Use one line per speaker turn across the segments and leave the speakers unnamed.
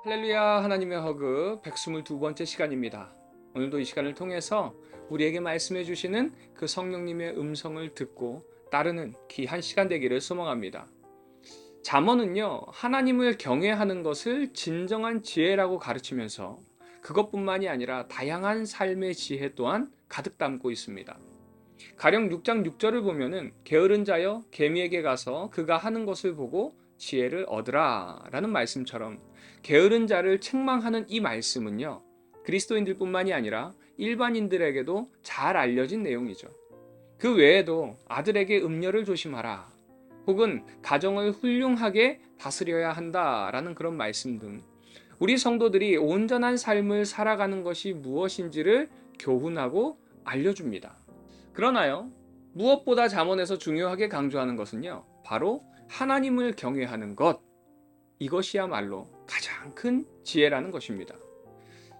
할렐루야. 하나님의 허그 122번째 시간입니다. 오늘도 이 시간을 통해서 우리에게 말씀해 주시는 그 성령님의 음성을 듣고 따르는 귀한 시간 되기를 소망합니다. 잠언은요, 하나님을 경외하는 것을 진정한 지혜라고 가르치면서 그것뿐만이 아니라 다양한 삶의 지혜 또한 가득 담고 있습니다. 가령 6장 6절을 보면은 게으른 자여 개미에게 가서 그가 하는 것을 보고 지혜를 얻으라 라는 말씀처럼 게으른 자를 책망하는 이 말씀은요, 그리스도인들뿐만이 아니라 일반인들에게도 잘 알려진 내용이죠. 그 외에도 아들에게 음녀를 조심하라, 혹은 가정을 훌륭하게 다스려야 한다라는 그런 말씀 등 우리 성도들이 온전한 삶을 살아가는 것이 무엇인지를 교훈하고 알려줍니다. 그러나요, 무엇보다 잠언에서 중요하게 강조하는 것은요, 바로 하나님을 경외하는 것, 이것이야말로 가장 큰 지혜라는 것입니다.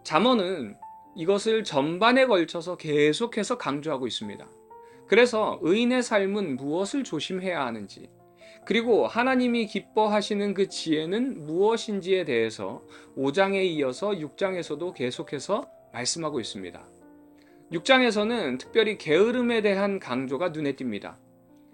잠언은 이것을 전반에 걸쳐서 계속해서 강조하고 있습니다. 그래서 의인의 삶은 무엇을 조심해야 하는지, 그리고 하나님이 기뻐하시는 그 지혜는 무엇인지에 대해서 5장에 이어서 6장에서도 계속해서 말씀하고 있습니다. 6장에서는 특별히 게으름에 대한 강조가 눈에 띕니다.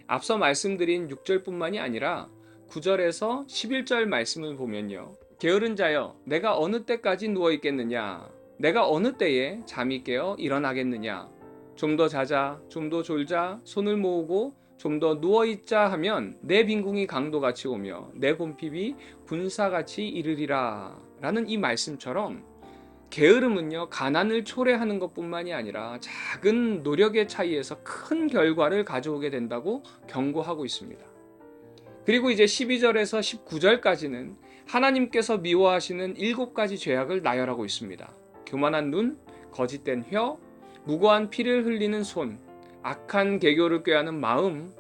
앞서 말씀드린 6절뿐만이 아니라 9절에서 11절 말씀을 보면요, 게으른 자여 내가 어느 때까지 누워 있겠느냐, 내가 어느 때에 잠이 깨어 일어나겠느냐, 좀 더 자자, 좀 더 졸자, 손을 모으고 좀 더 누워있자 하면 내 빈궁이 강도같이 오며 내 곰핍이 군사같이 이르리라 라는 이 말씀처럼 게으름은요, 가난을 초래하는 것뿐만이 아니라 작은 노력의 차이에서 큰 결과를 가져오게 된다고 경고하고 있습니다. 그리고 이제 12절에서 19절까지는 하나님께서 미워하시는 7가지 죄악을 나열하고 있습니다. 교만한 눈, 거짓된 혀, 무고한 피를 흘리는 손, 악한 계교를 꾀하는 마음,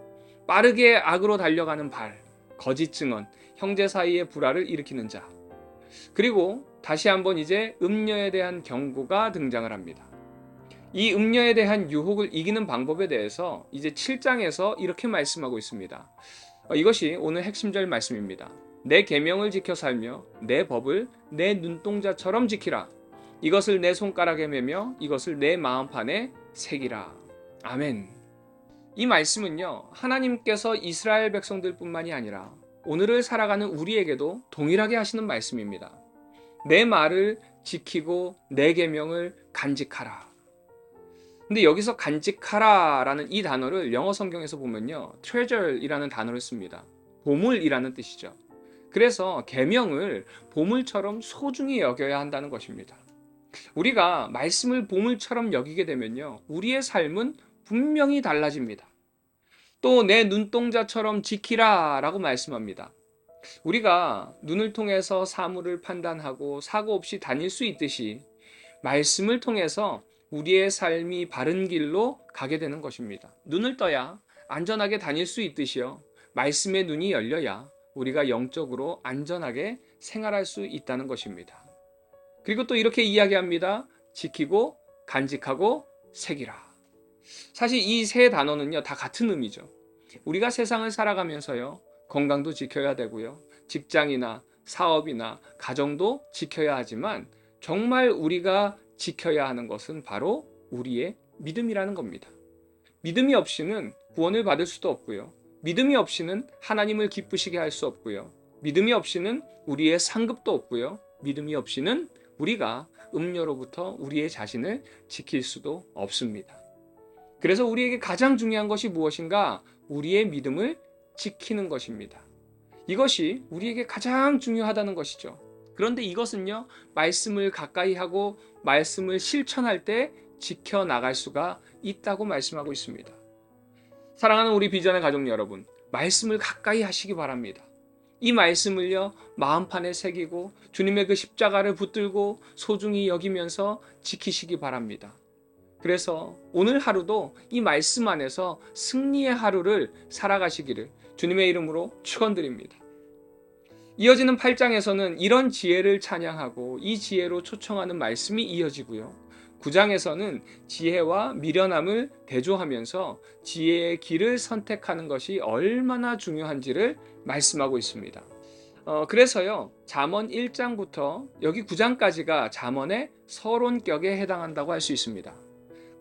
빠르게 악으로 달려가는 발, 거짓 증언, 형제 사이의 불화를 일으키는 자. 그리고 다시 한번 이제 음녀에 대한 경고가 등장을 합니다. 이 음녀에 대한 유혹을 이기는 방법에 대해서 이제 7장에서 이렇게 말씀하고 있습니다. 이것이 오늘 핵심절 말씀입니다. 내 계명을 지켜 살며 내 법을 내 눈동자처럼 지키라. 이것을 내 손가락에 매며 이것을 내 마음판에 새기라. 아멘. 이 말씀은요, 하나님께서 이스라엘 백성들뿐만이 아니라 오늘을 살아가는 우리에게도 동일하게 하시는 말씀입니다. 내 말을 지키고 내 계명을 간직하라. 근데 여기서 간직하라 라는 이 단어를 영어 성경에서 보면요, treasure이라는 단어를 씁니다. 보물이라는 뜻이죠. 그래서 계명을 보물처럼 소중히 여겨야 한다는 것입니다. 우리가 말씀을 보물처럼 여기게 되면요, 우리의 삶은 분명히 달라집니다. 또 내 눈동자처럼 지키라 라고 말씀합니다. 우리가 눈을 통해서 사물을 판단하고 사고 없이 다닐 수 있듯이 말씀을 통해서 우리의 삶이 바른 길로 가게 되는 것입니다. 눈을 떠야 안전하게 다닐 수 있듯이요, 말씀의 눈이 열려야 우리가 영적으로 안전하게 생활할 수 있다는 것입니다. 그리고 또 이렇게 이야기합니다. 지키고 간직하고 새기라. 사실 이 세 단어는요, 다 같은 의미죠. 우리가 세상을 살아가면서요, 건강도 지켜야 되고요, 직장이나 사업이나 가정도 지켜야 하지만 정말 우리가 지켜야 하는 것은 바로 우리의 믿음이라는 겁니다. 믿음이 없이는 구원을 받을 수도 없고요, 믿음이 없이는 하나님을 기쁘시게 할 수 없고요, 믿음이 없이는 우리의 상급도 없고요, 믿음이 없이는 우리가 음료로부터 우리의 자신을 지킬 수도 없습니다. 그래서 우리에게 가장 중요한 것이 무엇인가? 우리의 믿음을 지키는 것입니다. 이것이 우리에게 가장 중요하다는 것이죠. 그런데 이것은요, 말씀을 가까이 하고 말씀을 실천할 때 지켜나갈 수가 있다고 말씀하고 있습니다. 사랑하는 우리 비전의 가족 여러분, 말씀을 가까이 하시기 바랍니다. 이 말씀을요, 마음판에 새기고 주님의 그 십자가를 붙들고 소중히 여기면서 지키시기 바랍니다. 그래서 오늘 하루도 이 말씀 안에서 승리의 하루를 살아가시기를 주님의 이름으로 축원드립니다. 이어지는 8장에서는 이런 지혜를 찬양하고 이 지혜로 초청하는 말씀이 이어지고요, 9장에서는 지혜와 미련함을 대조하면서 지혜의 길을 선택하는 것이 얼마나 중요한지를 말씀하고 있습니다. 그래서요, 잠언 1장부터 여기 9장까지가 잠언의 서론격에 해당한다고 할 수 있습니다.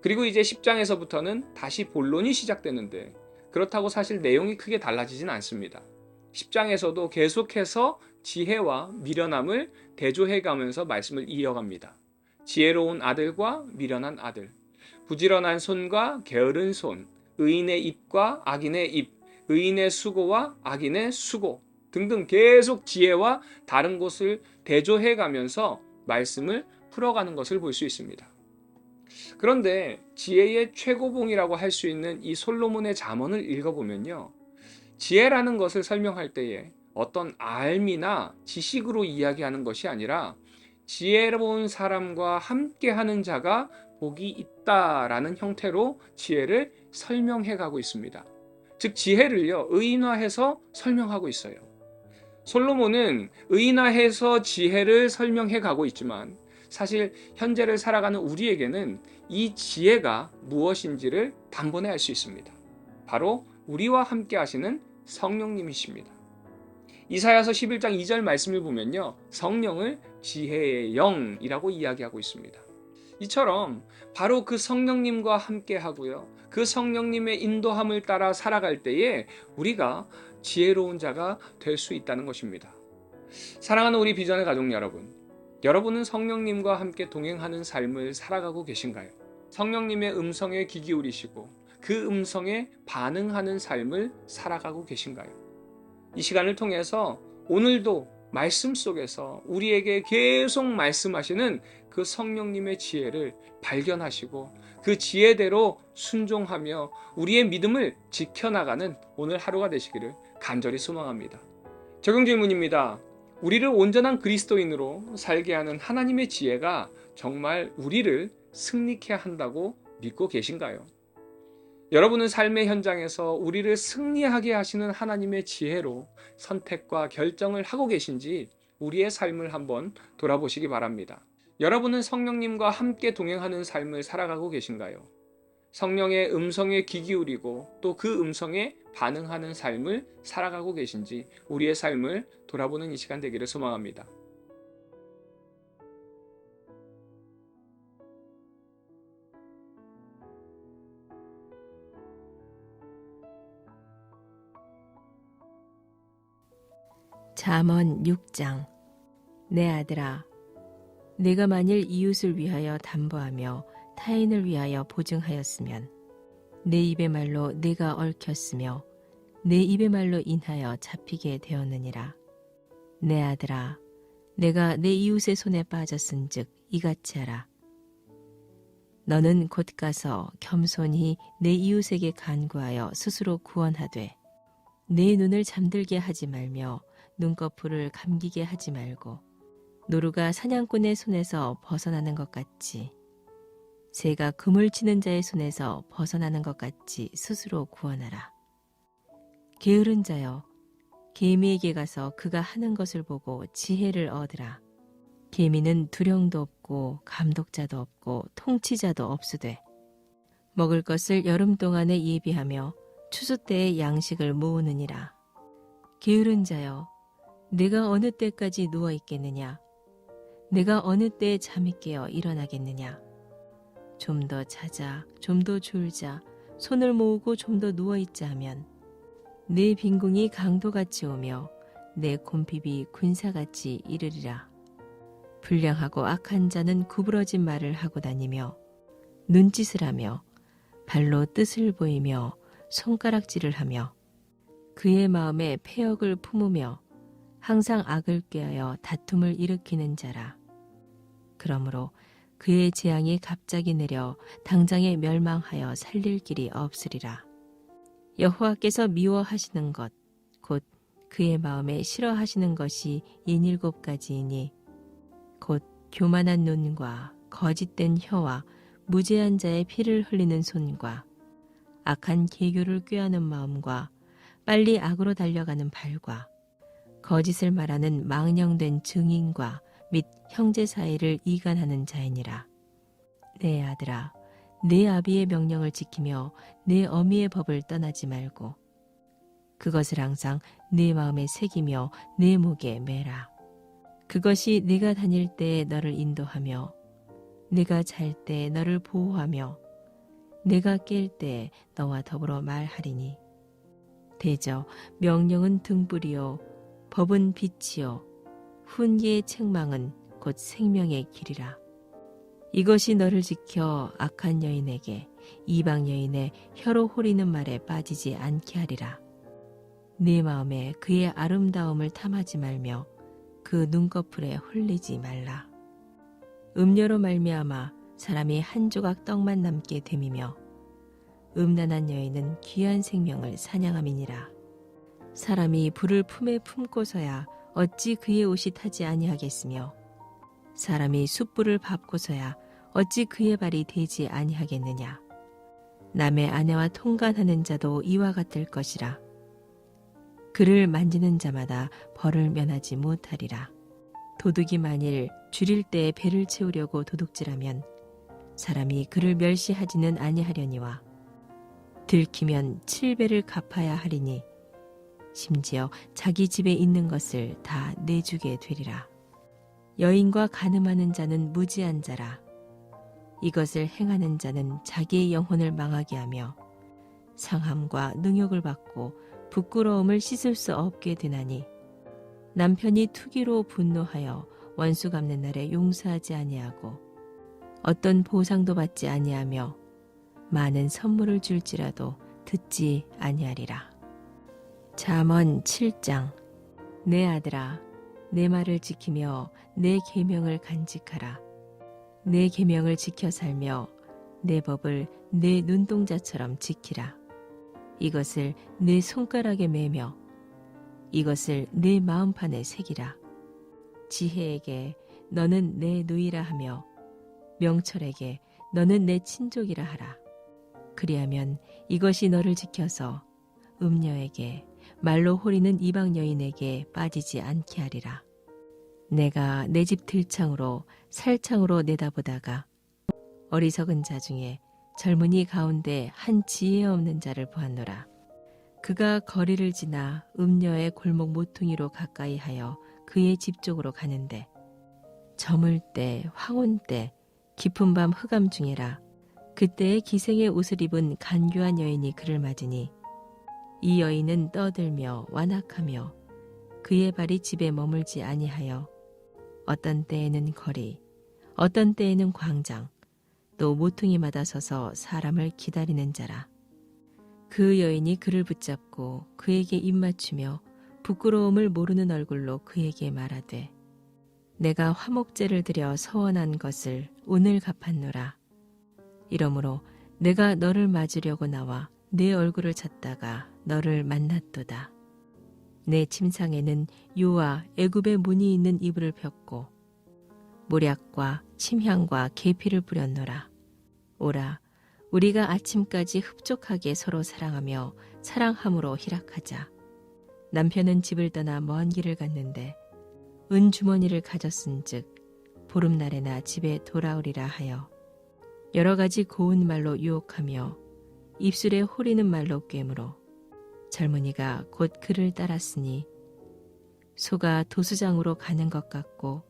그리고 이제 10장에서부터는 다시 본론이 시작되는데, 그렇다고 사실 내용이 크게 달라지진 않습니다. 10장에서도 계속해서 지혜와 미련함을 대조해 가면서 말씀을 이어갑니다. 지혜로운 아들과 미련한 아들, 부지런한 손과 게으른 손, 의인의 입과 악인의 입, 의인의 수고와 악인의 수고 등등 계속 지혜와 다른 것을 대조해 가면서 말씀을 풀어가는 것을 볼 수 있습니다. 그런데 지혜의 최고봉이라고 할 수 있는 이 솔로몬의 잠언을 읽어보면요, 지혜라는 것을 설명할 때에 어떤 알미나 지식으로 이야기하는 것이 아니라 지혜로운 사람과 함께하는 자가 복이 있다라는 형태로 지혜를 설명해 가고 있습니다. 즉 지혜를요, 의인화해서 설명하고 있어요. 솔로몬은 의인화해서 지혜를 설명해 가고 있지만 사실 현재를 살아가는 우리에게는 이 지혜가 무엇인지를 단번에 알 수 있습니다. 바로 우리와 함께 하시는 성령님이십니다. 이사야서 11장 2절 말씀을 보면요, 성령을 지혜의 영이라고 이야기하고 있습니다. 이처럼 바로 그 성령님과 함께 하고요, 그 성령님의 인도함을 따라 살아갈 때에 우리가 지혜로운 자가 될 수 있다는 것입니다. 사랑하는 우리 비전의 가족 여러분, 여러분은 성령님과 함께 동행하는 삶을 살아가고 계신가요? 성령님의 음성에 귀 기울이시고 그 음성에 반응하는 삶을 살아가고 계신가요? 이 시간을 통해서 오늘도 말씀 속에서 우리에게 계속 말씀하시는 그 성령님의 지혜를 발견하시고 그 지혜대로 순종하며 우리의 믿음을 지켜나가는 오늘 하루가 되시기를 간절히 소망합니다. 적용 질문입니다. 우리를 온전한 그리스도인으로 살게 하는 하나님의 지혜가 정말 우리를 승리케 한다고 믿고 계신가요? 여러분은 삶의 현장에서 우리를 승리하게 하시는 하나님의 지혜로 선택과 결정을 하고 계신지 우리의 삶을 한번 돌아보시기 바랍니다. 여러분은 성령님과 함께 동행하는 삶을 살아가고 계신가요? 성령의 음성에 귀 기울이고 또 그 음성에 반응하는 삶을 살아가고 계신지 우리의 삶을 돌아보는 이 시간 되기를 소망합니다.
잠언 6장. 내 아들아, 내가 만일 이웃을 위하여 담보하며 타인을 위하여 보증하였으면 내 입의 말로 내가 얽혔으며 내 입의 말로 인하여 잡히게 되었느니라. 내 아들아, 내가 내 이웃의 손에 빠졌은즉 이같이 하라. 너는 곧 가서 겸손히 내 이웃에게 간구하여 스스로 구원하되 내 눈을 잠들게 하지 말며 눈꺼풀을 감기게 하지 말고 노루가 사냥꾼의 손에서 벗어나는 것 같이 새가 그물 치는 자의 손에서 벗어나는 것 같이 스스로 구원하라. 게으른 자여, 개미에게 가서 그가 하는 것을 보고 지혜를 얻으라. 개미는 두령도 없고 감독자도 없고 통치자도 없으되 먹을 것을 여름 동안에 예비하며 추수 때에 양식을 모으느니라. 게으른 자여, 내가 어느 때까지 누워 있겠느냐? 내가 어느 때에 잠이 깨어 일어나겠느냐? 좀 더 자자, 좀 더 졸자, 손을 모으고 좀 더 누워있자 하면 내 빈궁이 강도같이 오며 내 곰핍이 군사같이 이르리라. 불량하고 악한 자는 구부러진 말을 하고 다니며 눈짓을 하며 발로 뜻을 보이며 손가락질을 하며 그의 마음에 패역을 품으며 항상 악을 꾀하여 다툼을 일으키는 자라. 그러므로 그의 재앙이 갑자기 내려 당장에 멸망하여 살릴 길이 없으리라. 여호와께서 미워하시는 것, 곧 그의 마음에 싫어하시는 것이 77가지이니 곧 교만한 눈과 거짓된 혀와 무죄한 자의 피를 흘리는 손과 악한 계교를 꾀하는 마음과 빨리 악으로 달려가는 발과 거짓을 말하는 망령된 증인과 및 형제 사이를 이간하는 자이니라. 내 아들아, 내 아비의 명령을 지키며 내 어미의 법을 떠나지 말고 그것을 항상 네 마음에 새기며 내 목에 매라. 그것이 네가 다닐 때 너를 인도하며 네가 잘 때 너를 보호하며 내가 깰 때 너와 더불어 말하리니. 대저 명령은 등불이요 법은 빛이요 훈계의 책망은 곧 생명의 길이라. 이것이 너를 지켜 악한 여인에게 이방 여인의 혀로 호리는 말에 빠지지 않게 하리라. 네 마음에 그의 아름다움을 탐하지 말며 그 눈꺼풀에 홀리지 말라. 음료로 말미암아 사람이 한 조각 떡만 남게 됨이며 음란한 여인은 귀한 생명을 사냥함이니라. 사람이 불을 품에 품고서야 어찌 그의 옷이 타지 아니하겠으며 사람이 숯불을 밟고서야 어찌 그의 발이 되지 아니하겠느냐. 남의 아내와 통간하는 자도 이와 같을 것이라. 그를 만지는 자마다 벌을 면하지 못하리라. 도둑이 만일 줄일 때에 배를 채우려고 도둑질하면 사람이 그를 멸시하지는 아니하려니와 들키면 7배를 갚아야 하리니 심지어 자기 집에 있는 것을 다 내주게 되리라. 여인과 간음하는 자는 무지한 자라. 이것을 행하는 자는 자기의 영혼을 망하게 하며 상함과 능욕을 받고 부끄러움을 씻을 수 없게 되나니 남편이 투기로 분노하여 원수 갚는 날에 용서하지 아니하고 어떤 보상도 받지 아니하며 많은 선물을 줄지라도 듣지 아니하리라. 잠언 7장. 내 아들아 내 말을 지키며 내 계명을 간직하라. 내 계명을 지켜 살며 내 법을 내 눈동자처럼 지키라. 이것을 내 손가락에 매며 이것을 내 마음판에 새기라. 지혜에게 너는 내 누이라 하며 명철에게 너는 내 친족이라 하라. 그리하면 이것이 너를 지켜서 음녀에게 말로 호리는 이방 여인에게 빠지지 않게 하리라. 내가 내 집 들창으로 살창으로 내다보다가 어리석은 자 중에 젊은이 가운데 한 지혜 없는 자를 보았노라. 그가 거리를 지나 음녀의 골목 모퉁이로 가까이 하여 그의 집 쪽으로 가는데 저물 때 황혼 때 깊은 밤 흑암 중에라. 그때의 기생의 옷을 입은 간교한 여인이 그를 맞으니 이 여인은 떠들며 완악하며 그의 발이 집에 머물지 아니하여 어떤 때에는 거리 어떤 때에는 광장 또 모퉁이마다 서서 사람을 기다리는 자라. 그 여인이 그를 붙잡고 그에게 입맞추며 부끄러움을 모르는 얼굴로 그에게 말하되 내가 화목제를 드려 서원한 것을 오늘 갚았노라. 이러므로 내가 너를 맞으려고 나와 내 얼굴을 찾다가 너를 만났도다. 내 침상에는 요와 애굽의 문이 있는 이불을 폈고 모략과 침향과 계피를 뿌렸노라. 오라 우리가 아침까지 흡족하게 서로 사랑하며 사랑함으로 희락하자. 남편은 집을 떠나 먼 길을 갔는데 은주머니를 가졌은즉 보름날에나 집에 돌아오리라 하여 여러 가지 고운 말로 유혹하며 입술에 호리는 말로 꿰므로 젊은이가 곧 그를 따랐으니 소가 도수장으로 가는 것 같고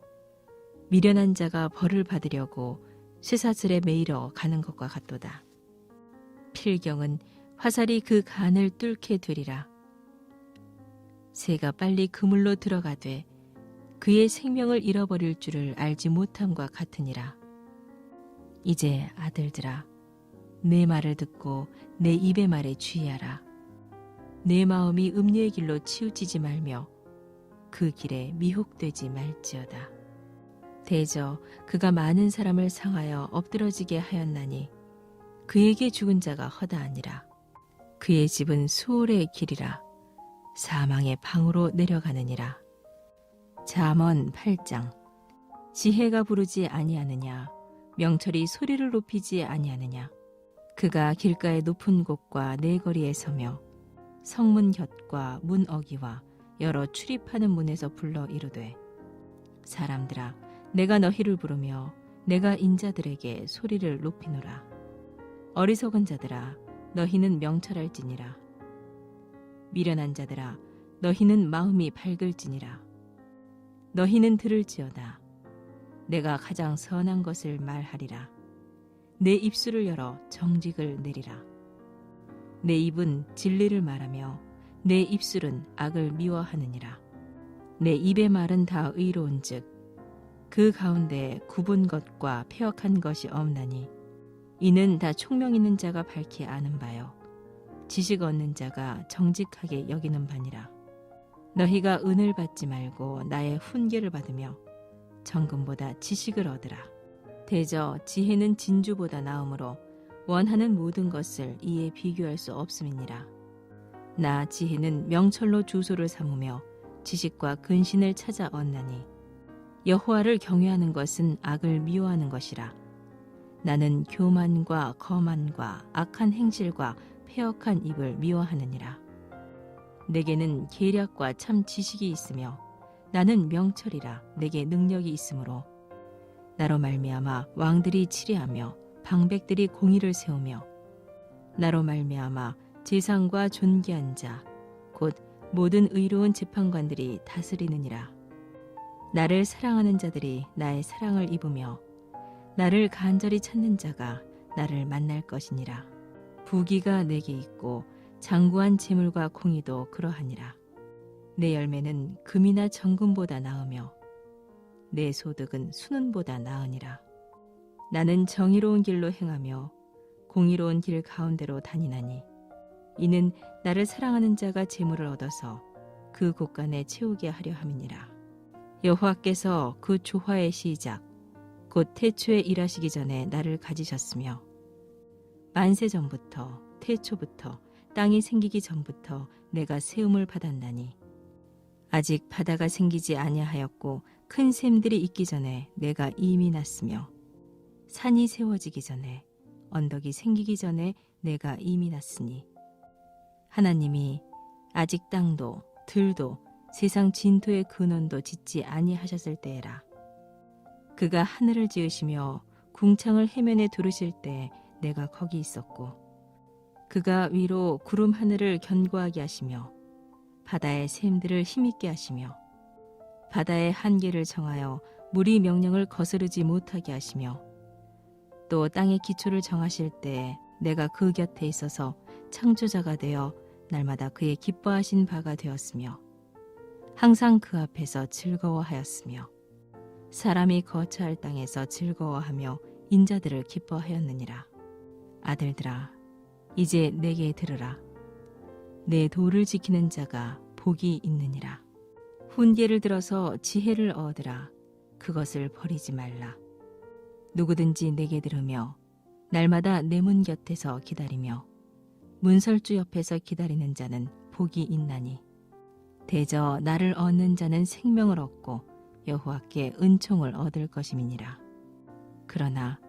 미련한 자가 벌을 받으려고 쇠사슬에 매이러 가는 것과 같도다. 필경은 화살이 그 간을 뚫게 되리라. 새가 빨리 그물로 들어가되 그의 생명을 잃어버릴 줄을 알지 못함과 같으니라. 이제 아들들아 내 말을 듣고 내 입의 말에 주의하라. 내 마음이 음녀의 길로 치우치지 말며 그 길에 미혹되지 말지어다. 대저 그가 많은 사람을 상하여 엎드러지게 하였나니 그에게 죽은 자가 허다하니라. 그의 집은 수월의 길이라 사망의 방으로 내려가느니라. 잠언 8장. 지혜가 부르지 아니하느냐 명철이 소리를 높이지 아니하느냐. 그가 길가의 높은 곳과 내거리에 서며 성문 곁과 문 어기와 여러 출입하는 문에서 불러 이르되 사람들아 내가 너희를 부르며 내가 인자들에게 소리를 높이노라. 어리석은 자들아 너희는 명철할지니라. 미련한 자들아, 너희는 마음이 밝을지니라. 너희는 들을지어다. 내가 가장 선한 것을 말하리라. 내 입술을 열어 정직을 내리라. 내 입은 진리를 말하며 내 입술은 악을 미워하느니라. 내 입의 말은 다 의로운즉 그 가운데 굽은 것과 패역한 것이 없나니 이는 다 총명 있는 자가 밝히 아는 바요 지식 얻는 자가 정직하게 여기는 바니라. 너희가 은을 받지 말고 나의 훈계를 받으며 정금보다 지식을 얻으라. 대저 지혜는 진주보다 나음으로 원하는 모든 것을 이에 비교할 수 없음이니라. 나 지혜는 명철로 주소를 삼으며 지식과 근신을 찾아 얻나니 여호와를 경외하는 것은 악을 미워하는 것이라. 나는 교만과 거만과 악한 행실과 패역한 입을 미워하느니라. 내게는 계략과 참 지식이 있으며 나는 명철이라. 내게 능력이 있으므로 나로 말미암아 왕들이 치리하며 방백들이 공의를 세우며 나로 말미암아 제상과 존귀한 자 곧 모든 의로운 재판관들이 다스리느니라. 나를 사랑하는 자들이 나의 사랑을 입으며 나를 간절히 찾는 자가 나를 만날 것이니라. 부귀가 내게 있고 장구한 재물과 공의도 그러하니라. 내 열매는 금이나 정금보다 나으며 내 소득은 순은보다 나으니라. 나는 정의로운 길로 행하며 공의로운 길 가운데로 다니나니 이는 나를 사랑하는 자가 재물을 얻어서 그 곳간에 채우게 하려 함이니라. 여호와께서 그 조화의 시작 곧 태초에 일하시기 전에 나를 가지셨으며 만세 전부터 태초부터 땅이 생기기 전부터 내가 세움을 받았나니 아직 바다가 생기지 아니하였고 큰 샘들이 있기 전에 내가 이미 났으며 산이 세워지기 전에 언덕이 생기기 전에 내가 이미 났으니 하나님이 아직 땅도 들도 세상 진토의 근원도 짓지 아니하셨을 때에라. 그가 하늘을 지으시며 궁창을 해면에 두르실 때 내가 거기 있었고 그가 위로 구름 하늘을 견고하게 하시며 바다의 샘들을 힘있게 하시며 바다의 한계를 정하여 물이 명령을 거스르지 못하게 하시며 또 땅의 기초를 정하실 때 내가 그 곁에 있어서 창조자가 되어 날마다 그의 기뻐하신 바가 되었으며 항상 그 앞에서 즐거워하였으며 사람이 거처할 땅에서 즐거워하며 인자들을 기뻐하였느니라. 아들들아, 이제 내게 들으라. 내 도를 지키는 자가 복이 있느니라. 훈계를 들어서 지혜를 얻으라. 그것을 버리지 말라. 누구든지 내게 들으며 날마다 내 문 곁에서 기다리며 문설주 옆에서 기다리는 자는 복이 있나니 대저 나를 얻는 자는 생명을 얻고 여호와께 은총을 얻을 것임이니라. 그러나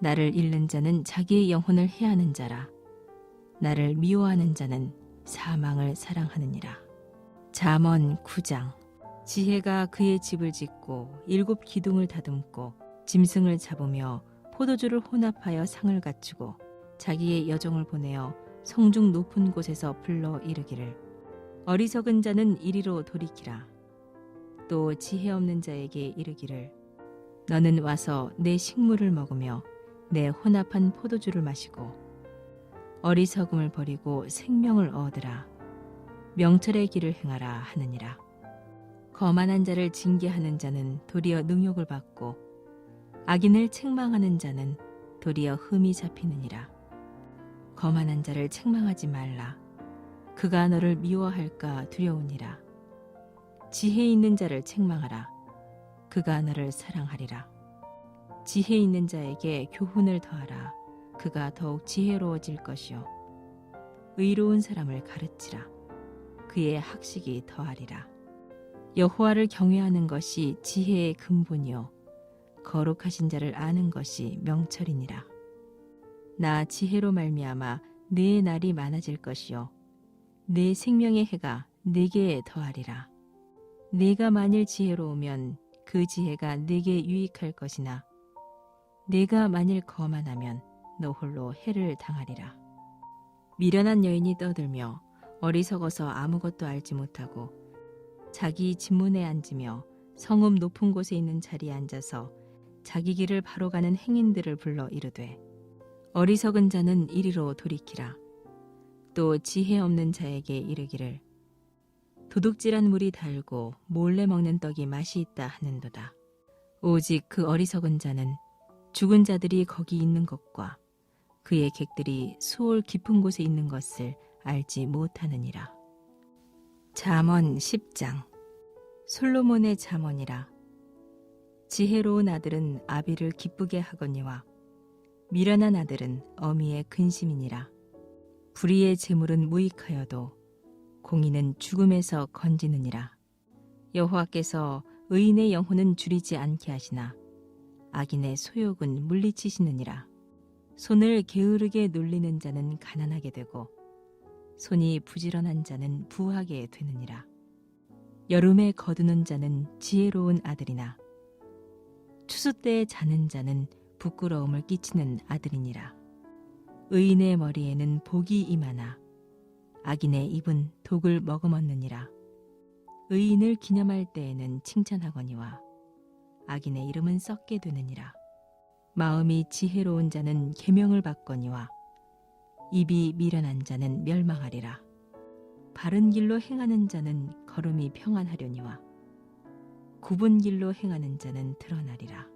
나를 잃는 자는 자기의 영혼을 해하는 자라. 나를 미워하는 자는 사망을 사랑하느니라. 잠언 9장. 지혜가 그의 집을 짓고 7 기둥을 다듬고 짐승을 잡으며 포도주를 혼합하여 상을 갖추고 자기의 여종을 보내어 성중 높은 곳에서 불러 이르기를 어리석은 자는 이리로 돌이키라. 또 지혜 없는 자에게 이르기를 너는 와서 내 식물을 먹으며 내 혼합한 포도주를 마시고 어리석음을 버리고 생명을 얻으라. 명철의 길을 행하라 하느니라. 거만한 자를 징계하는 자는 도리어 능욕을 받고 악인을 책망하는 자는 도리어 흠이 잡히느니라. 거만한 자를 책망하지 말라. 그가 너를 미워할까 두려우니라. 지혜 있는 자를 책망하라. 그가 너를 사랑하리라. 지혜 있는 자에게 교훈을 더하라. 그가 더욱 지혜로워질 것이요 의로운 사람을 가르치라. 그의 학식이 더하리라. 여호와를 경외하는 것이 지혜의 근본이요 거룩하신 자를 아는 것이 명철이니라. 나 지혜로 말미암아 내 날이 많아질 것이요 내 생명의 해가 내게 더하리라. 내가 만일 지혜로우면 그 지혜가 내게 유익할 것이나 내가 만일 거만하면 너 홀로 해를 당하리라. 미련한 여인이 떠들며 어리석어서 아무것도 알지 못하고 자기 집문에 앉으며 성읍 높은 곳에 있는 자리에 앉아서 자기 길을 바로 가는 행인들을 불러 이르되 어리석은 자는 이리로 돌이키라. 또 지혜 없는 자에게 이르기를 도둑질한 물이 달고 몰래 먹는 떡이 맛이 있다 하는도다. 오직 그 어리석은 자는 죽은 자들이 거기 있는 것과 그의 객들이 수올 깊은 곳에 있는 것을 알지 못하느니라. 잠언 10장. 솔로몬의 잠언이라. 지혜로운 아들은 아비를 기쁘게 하거니와 미련한 아들은 어미의 근심이니라. 불의의 재물은 무익하여도 공의는 죽음에서 건지느니라. 여호와께서 의인의 영혼은 줄이지 않게 하시나 악인의 소욕은 물리치시느니라. 손을 게으르게 놀리는 자는 가난하게 되고 손이 부지런한 자는 부하게 되느니라. 여름에 거두는 자는 지혜로운 아들이나 추수 때에 자는 자는 부끄러움을 끼치는 아들이니라. 의인의 머리에는 복이 임하나 악인의 입은 독을 머금었느니라. 의인을 기념할 때에는 칭찬하거니와 악인의 이름은 썩게 되느니라. 마음이 지혜로운 자는 계명을 받거니와 입이 미련한 자는 멸망하리라. 바른 길로 행하는 자는 걸음이 평안하려니와 굽은 길로 행하는 자는 드러나리라.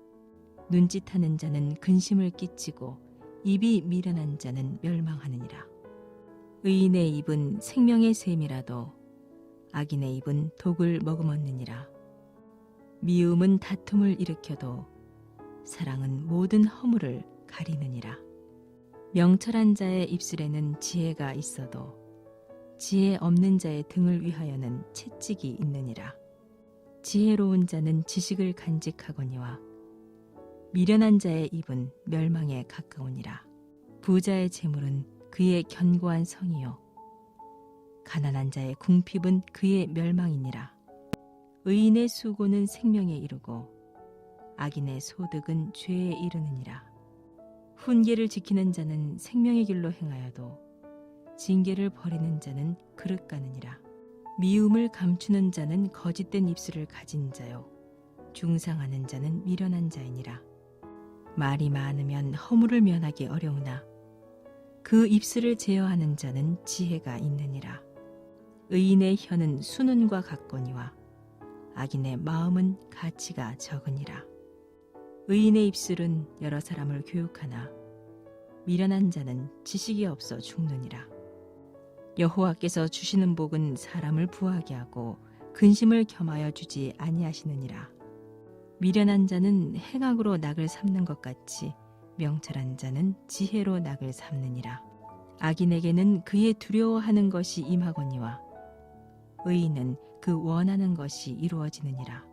눈짓하는 자는 근심을 끼치고 입이 미련한 자는 멸망하느니라. 의인의 입은 생명의 샘이라도 악인의 입은 독을 머금었느니라. 미움은 다툼을 일으켜도 사랑은 모든 허물을 가리느니라. 명철한 자의 입술에는 지혜가 있어도 지혜 없는 자의 등을 위하여는 채찍이 있느니라. 지혜로운 자는 지식을 간직하거니와 미련한 자의 입은 멸망에 가까우니라. 부자의 재물은 그의 견고한 성이요 가난한 자의 궁핍은 그의 멸망이니라. 의인의 수고는 생명에 이르고 악인의 소득은 죄에 이르느니라. 훈계를 지키는 자는 생명의 길로 행하여도 징계를 버리는 자는 그릇 가느니라. 미움을 감추는 자는 거짓된 입술을 가진 자요 중상하는 자는 미련한 자이니라. 말이 많으면 허물을 면하기 어려우나 그 입술을 제어하는 자는 지혜가 있느니라. 의인의 혀는 수눈과 같거니와 악인의 마음은 가치가 적으니라. 의인의 입술은 여러 사람을 교육하나 미련한 자는 지식이 없어 죽느니라. 여호와께서 주시는 복은 사람을 부하게 하고 근심을 겸하여 주지 아니하시느니라. 미련한 자는 행악으로 낙을 삼는 것 같이 명철한 자는 지혜로 낙을 삼느니라. 악인에게는 그의 두려워하는 것이 임하거니와 의인은 그 원하는 것이 이루어지느니라.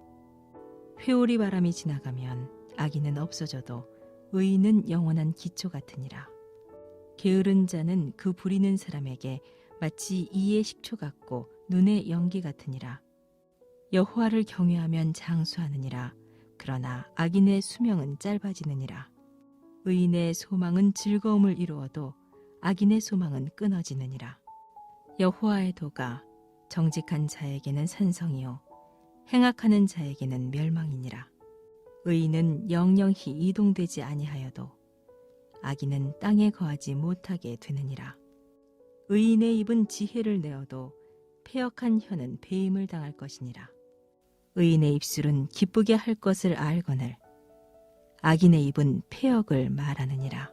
회오리 바람이 지나가면 악인은 없어져도 의인은 영원한 기초 같으니라. 게으른 자는 그 부리는 사람에게 마치 이의 식초 같고 눈의 연기 같으니라. 여호와를 경외하면 장수하느니라. 그러나 악인의 수명은 짧아지느니라. 의인의 소망은 즐거움을 이루어도 악인의 소망은 끊어지느니라. 여호와의 도가 정직한 자에게는 산성이요 행악하는 자에게는 멸망이니라. 의인은 영영히 이동되지 아니하여도 악인은 땅에 거하지 못하게 되느니라. 의인의 입은 지혜를 내어도 패역한 혀는 배임을 당할 것이니라. 의인의 입술은 기쁘게 할 것을 알거늘 악인의 입은 패역을 말하느니라.